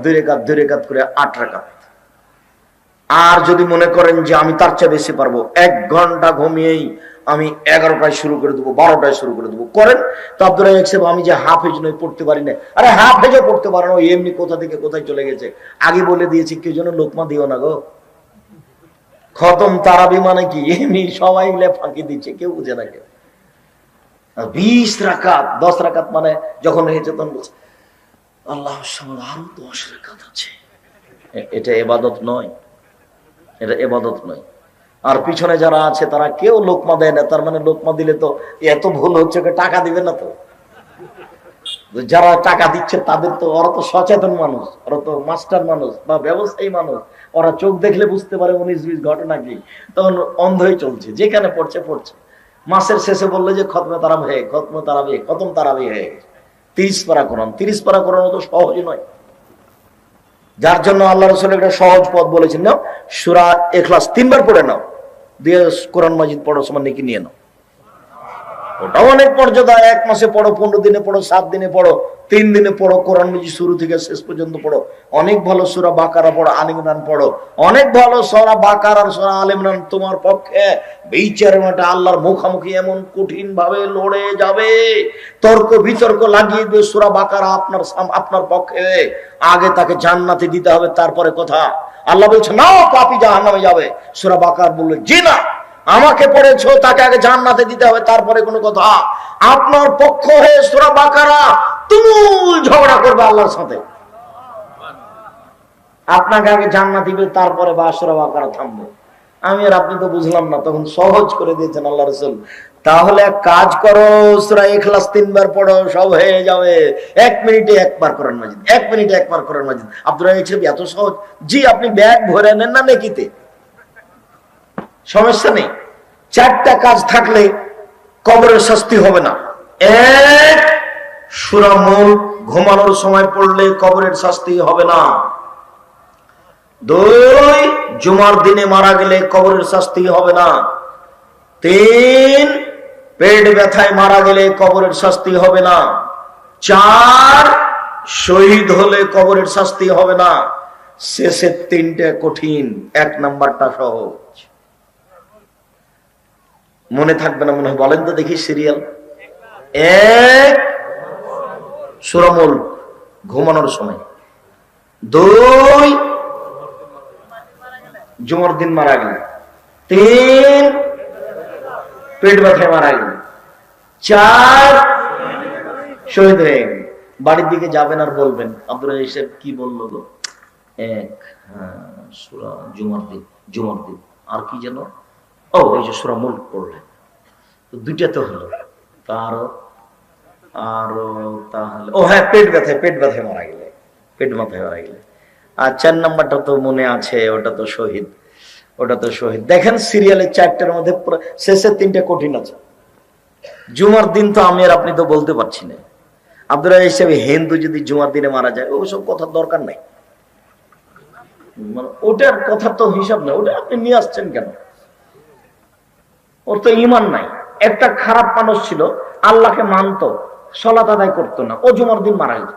2 রেকাত করে 8 রাকাত। আর যদি মনে করেন যে আমি তার চেয়ে বেশি পারবো, 1 ঘন্টা ঘুমিয়েই আমি 11টায় শুরু করে দেবো, 12টায় শুরু করে দেবো, করেন। তো আব্দুল রাজ্জাক সাহেব, আমি যে হাফেজ নই, পড়তে পারি না। আরে হাফেজও পড়তে পারে না, এমনি কোথা থেকে কোথায় চলে গেছে। আগে বলে দিয়েছি, কেউ যেন লোকমা দিও না গো। খতম তারাবি মানে কি, এমনি সবাই মিলে ফাঁকি দিচ্ছে, কেউ বুঝে না। কেউ 20 রাকাত, 10 রাকাত মানে যখন হয়েছে তখন বলছে আল্লাহ আরো 10 রাকাত আছে। এটা ইবাদত নয়, এটা ইবাদত নয়। আর পিছনে যারা আছে তারা কেউ লোকমা দেয় না, তার মানে লোকমা দিলে তো এত ভুল হচ্ছে, টাকা দিবে না। তো যারা টাকা দিচ্ছে তাদের তো, ওরা তো সচেতন মানুষ, ওরা তো মাস্টার মানুষ বা ব্যবসায়ী মানুষ, ওরা চোখ দেখলে বুঝতে পারে 19-20 ঘটনা কি, তখন অন্ধই চলছে, যেখানে পড়ছে পড়ছে। মাসের শেষে বললে যে খতমে তারাবি হয়ে, খতম তারাবি হয়ে গেছে, 30 পারা কোরআন। 30 পারা কোরআন তো সহজই নয়। যার জন্য আল্লাহ রাসূল একটা সহজ পথ বলেছেন, নাও সূরা ইখলাস 3 বার পড়ে নাও, দিয়ে কোরআন মাজিদ পড়ো, সমান নেকি নিয়ে নাও। ওটাও অনেক মর্যাদা। 1 মাসে পড়ো, 15 দিনে পড়ো, 7 দিনে পড়ো, 3 দিনে পড়ো, কোরআন মাজিদ শুরু থেকে শেষ পর্যন্ত পড়ো। অনেক ভালো সূরা বাকারা পড়ো, আলে ইমরান পড়ো, অনেক ভালো সূরা বাকারা আর সূরা আলে ইমরান তোমার পক্ষে বিচারের মাঠে আল্লাহর মুখোমুখি এমন কঠিন ভাবে লড়ে যাবে, তর্ক বিতর্ক লাগিয়ে দিয়ে সূরা বাকারা আপনার পক্ষে। আগে তাকে জান্নাতে দিতে হবে, তারপরে কথা। আল্লাহ বলছে না, পাপী জাহান্নামে যাবে। সূরা বাকারা বলল জি না, আমাকে পড়েছো, তাকে আগে জান্নাতে দিতে হবে, তারপরে কোনো কথা। আপনার পক্ষ হয়ে সূরা বাকারা তুমুল ঝগড়া করবে আল্লাহর সাথে, আপনাকে আগে জান্নাত দিবে, তারপরে বা সূরা বাকারা থামবে। আমি আর আপনি তো বুঝলাম না, তখন সহজ করে দিয়েছেন আল্লাহ রাসূল। তাহলে এক কাজ করো, সূরা ইখলাস 3 বার পড়ো, সব হয়ে যাবে। 1 মিনিটে 1 বার কোরআন মাজিদ, 1 মিনিটে 1 বার কোরআন মাজিদ। আব্দুল রাজ্জাক সাহেব, এত সহজ? জি, আপনি ব্যাগ ভরে নেন না নেকিতে, সমস্যা নেই। 4টা কাজ থাকলে কবরের শাস্তি হবে না। 1, সূরা মুলক ঘুমানোর সময় পড়লে কবরের শাস্তি হবে না। 2, জুমার দিনে মারা গেলে কবরের শাস্তি হবে না। 3, পেট ব্যথায় মারা গেলে কবরের শাস্তি হবে না। 4, শহীদ হলে কবরের শাস্তি হবে না। শেষের 3টে কঠিন, 1 নাম্বারটা সহজ। মনে থাকবে না মনে হয়? বলেন তো দেখি সিরিয়াল। 1, সূরা মুলক ঘুমানোর সময়। 2, জুমার দিন মারা গেলে। 3, পেট ব্যথায় মারা গেলে। 4, শহীদ হয়ে গেলে। বাড়ির দিকে যাবেন আর বলবেন আব্দুল রাজ্জাক সাহেব কি বললো গো? 1, সূরা জুমার দিন, আর কি যেন, ও এই যে সূরা মুলক পড়লেন। তো 2টা তো হলো, আরো তাহলে ও হ্যাঁ, পেট ব্যথায় মারা গেলে, পেট ব্যথায় মারা গেলে। আর 4 নাম্বারটা তো মনে আছে, ওটা তো শহীদ। দেখেন সিরিয়ালের 4টার মধ্যে শেষের 3টে কঠিন আছে। জুমার দিন তো আমি আর আপনি তো বলতে পারছি না। আব্দুল রাজ্জাক সাহেব, হিন্দু যদি জুমার দিনে মারা যায়, ওসব কথার দরকার নাই, মানে ওটার কথা তো হিসাব নাই, ওটা আপনি নিয়ে আসছেন কেন? ওর তো ঈমান নাই। একটা খারাপ মানুষ ছিল, আল্লাহকে মানত, সালাত আদায় করতো না, ও জুমার দিন মারা গেছে।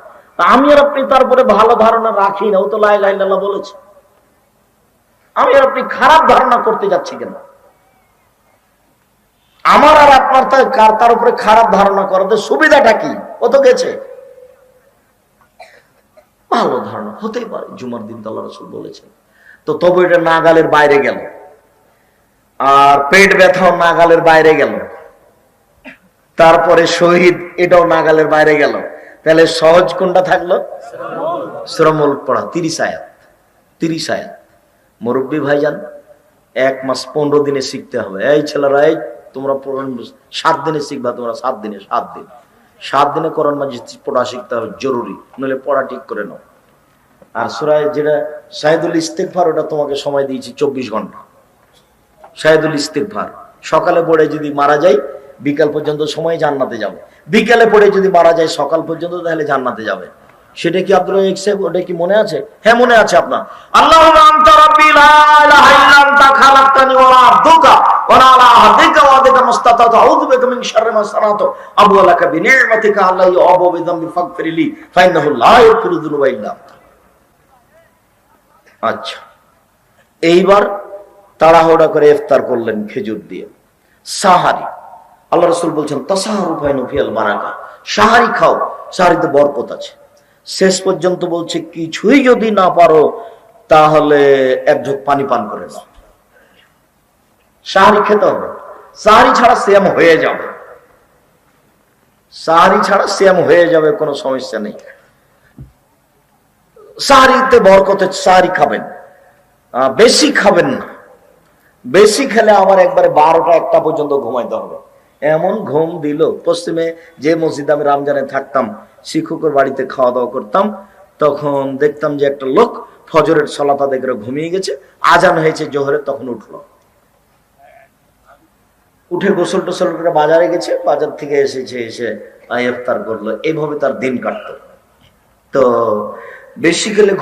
আমি আর আপনি তারপরে ভালো ধারণা রাখি না, ও তো লা ইলাহা ইল্লাল্লাহ বলেছে। আমি আর আপনি খারাপ ধারণা করতে যাচ্ছি কেন? আমার আর আপনার তার উপরে খারাপ ধারণা করাতে সুবিধাটা কি? ও তো গেছে, ভালো ধারণা হতেই পারে, জুমার দিন তো আল্লাহ রাসূল বলেছেন। তো তবু এটা নাগালের বাইরে গেল, আর পেট ব্যথাও নাগালের বাইরে গেল, তারপরে শহীদ, এটাও নাগালের বাইরে গেল। তাহলে সহজ কোনটা থাকলো? সূরা মুলক পড়া, 30 আয়াত। মুরব্বী ভাইজান, 1 মাস 15 দিনে শিখতে হবে। এই ছেলেরা, এই তোমরা 7 দিনে শিখবা, তোমরা 7 দিনে কোরআন মাজিদ পড়া শিখতে হবে, জরুরি, নইলে পড়া ঠিক করে নাও। আর সূরা যেটা শাহিদুল ইস্তিগফার, ওটা তোমাকে সময় দিয়েছি 24 ঘন্টা। শাহিদুল ইস্তিগফার সকালে পড়ে যদি মারা যায়, বিকাল পর্যন্ত সময় জান্নাতে যাবে। বিকালে পড়ে যদি মারা যায় সকাল পর্যন্ত, তাহলে জান্নাতে যাবে। সেটা কি আব্দুল রাজ্জাক সাহেব, ওটা কি মনে আছে? হ্যাঁ মনে আছে আপনার। আল্লাহুম্মা আনতা রাব্বি লা ইলাহা ইল্লা আনতা খালাকতানি ওয়া আবদুকা ওয়া আলা আহদিকা ওয়া আদিকা মুস্তাতাতু আউযু বিকা মিন শাররি মা সানাতু আবু লাকা বিনি'মাতিকা আলাইহি ওয়া আবু বিযামবি ফাগফিরলি ফা ইন্নাহু লা ইয়াগফিরু যুনুবা ইল্লা আনতা। আচ্ছা, এইবার তাড়াহুড়া করে ইফতার করলেন খেজুর দিয়ে। সাহারি, আল্লাহ রাসূল বলছেন তাসাহারু ফাইনু ফিল বারাকা, সাহারি খাও, সাহারিতে বরকত আছে। শেষ পর্যন্ত বলছে কিছুই যদি না পারো তাহলে এক ঢোক পানি পান করে নাও। সাহারি খেতে হবে, সাহারি ছাড়া সিয়াম হয়ে যাবে, সাহারি ছাড়া সিয়াম হয়ে যাবে, কোনো সমস্যা নেই। সাহারিতে বরকতে, সাহারি খাবেন, বেশি খাবেন না। বেশি খেলে আবার একবারে 12টা-1টা পর্যন্ত ঘুমাইতে হবে। এমন ঘুম দিল। পশ্চিমে যে মসজিদে আমি রমজানে থাকতাম, শিক্ষকের বাড়িতে খাওয়া দাওয়া করতাম, তখন দেখতাম যে একটা লোক ফজরের সালাত আদায় করে ঘুমিয়ে গেছে, আজান হয়েছে জোহরের, তখন উঠলো, উঠে গোসল টোসল করে বাজারে গেছে, বাজার থেকে এসেছে, এসে ইফতার করলো। এইভাবে তার দিন কাটতো। তো বেশি খেলে